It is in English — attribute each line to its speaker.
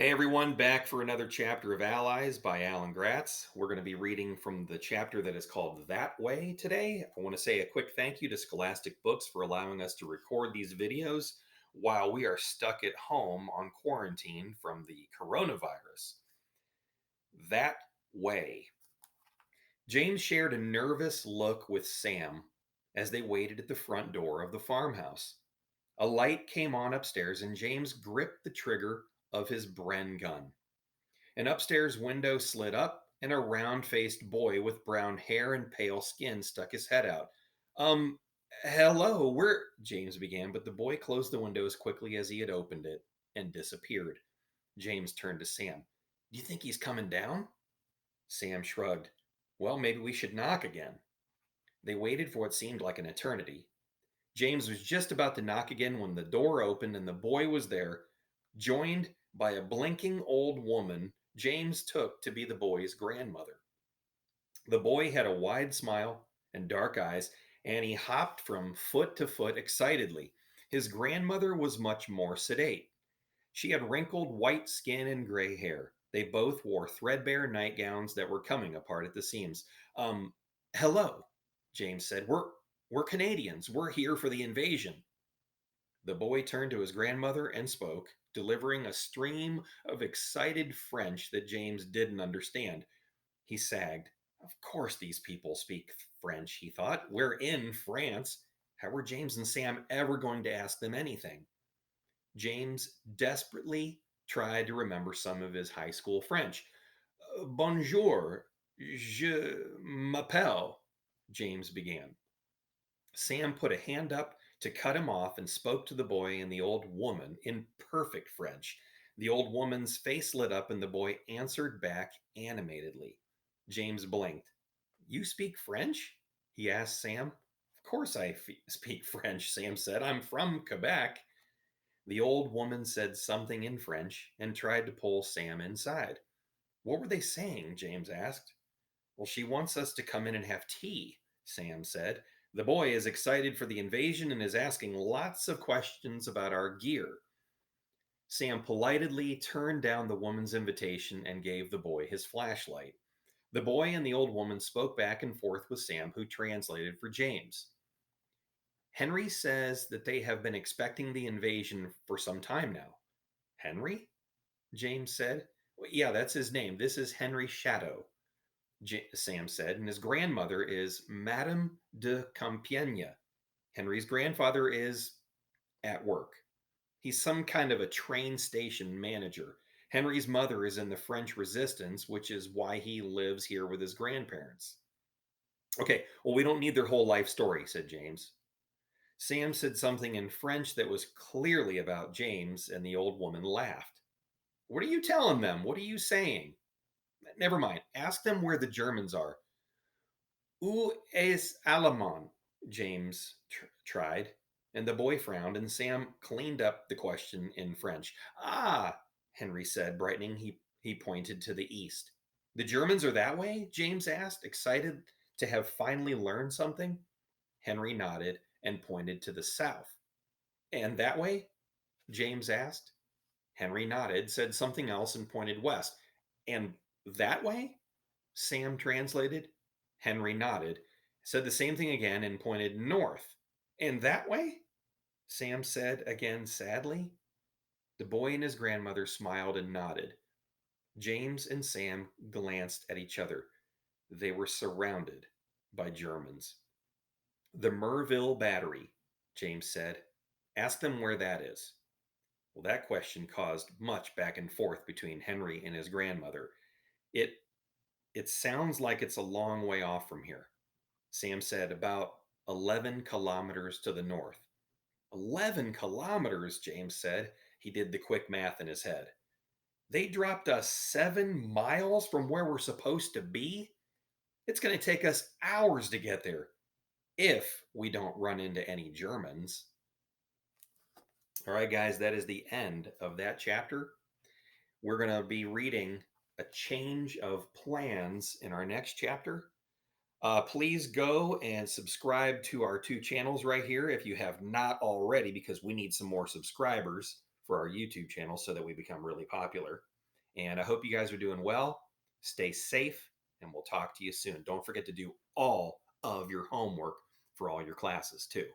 Speaker 1: Hey everyone, back for another chapter of Allies by Alan Gratz. We're going to be reading from the chapter that is called That Way today. I want to say a quick thank you to Scholastic Books for allowing us to record these videos while we are stuck at home on quarantine from the coronavirus. That Way. James shared a nervous look with Sam as they waited at the front door of the farmhouse. A light came on upstairs and James gripped the trigger of his Bren gun. An upstairs window slid up, and a round faced boy with brown hair and pale skin stuck his head out. Um, hello, where? James began, but the boy closed the window as quickly as he had opened it and disappeared. James turned to Sam. Do you think he's coming down? Sam shrugged. Well, maybe we should knock again. They waited for what seemed like an eternity. James was just about to knock again when the door opened and the boy was there, joined by a blinking old woman James took to be the boy's grandmother. The boy had a wide smile and dark eyes, and he hopped from foot to foot excitedly. His grandmother was much more sedate. She had wrinkled white skin and gray hair. They both wore threadbare nightgowns that were coming apart at the seams. Um, hello, James said. We're Canadians. We're here for the invasion. The boy turned to his grandmother and spoke, delivering a stream of excited French that James didn't understand. He sagged. Of course, these people speak French, he thought. We're in France. How were James and Sam ever going to ask them anything? James desperately tried to remember some of his high school French. Bonjour, je m'appelle, James began. Sam put a hand up to cut him off and spoke to the boy and the old woman in perfect French. The old woman's face lit up and the boy answered back animatedly. James blinked. You speak French? He asked Sam. Of course I speak French, Sam said. I'm from Quebec. The old woman said something in French and tried to pull Sam inside. What were they saying? James asked. Well, she wants us to come in and have tea, Sam said. The boy is excited for the invasion and is asking lots of questions about our gear. Sam politely turned down the woman's invitation and gave the boy his flashlight. The boy and the old woman spoke back and forth with Sam, who translated for James. Henry says that they have been expecting the invasion for some time now. Henry? James said. Well, yeah, that's his name. This is Henry Shadow. Sam said, and his grandmother is Madame de Compiègne. Henry's grandfather is at work. He's some kind of a train station manager. Henry's mother is in the French Resistance, which is why he lives here with his grandparents. Okay, well, we don't need their whole life story, said James. Sam said something in French that was clearly about James, and the old woman laughed. What are you telling them? What are you saying? Never mind. Ask them where the Germans are. Où est Allemand? James tried, and the boy frowned, and Sam cleaned up the question in French. Ah, Henry said, brightening. He pointed to the east. The Germans are that way? James asked, excited to have finally learned something. Henry nodded and pointed to the south. And that way? James asked. Henry nodded, said something else, and pointed west. And that way? Sam translated. Henry nodded, said the same thing again, and pointed north. And that way? Sam said again sadly. The boy and his grandmother smiled and nodded. James and Sam glanced at each other. They were surrounded by Germans. The Merville Battery, James said. Ask them where that is. Well, that question caused much back and forth between Henry and his grandmother. It it sounds like it's a long way off from here. Sam said about 11 kilometers to the north. 11 kilometers, James said. He did the quick math in his head. They dropped us 7 miles from where we're supposed to be? It's going to take us hours to get there if we don't run into any Germans. All right, guys, that is the end of that chapter. We're going to be reading A Change of Plans in our next chapter. Please go and subscribe to our two channels right here if you have not already, because we need some more subscribers for our YouTube channel so that we become really popular. And I hope you guys are doing well. Stay safe, and we'll talk to you soon. Don't forget to do all of your homework for all your classes, too.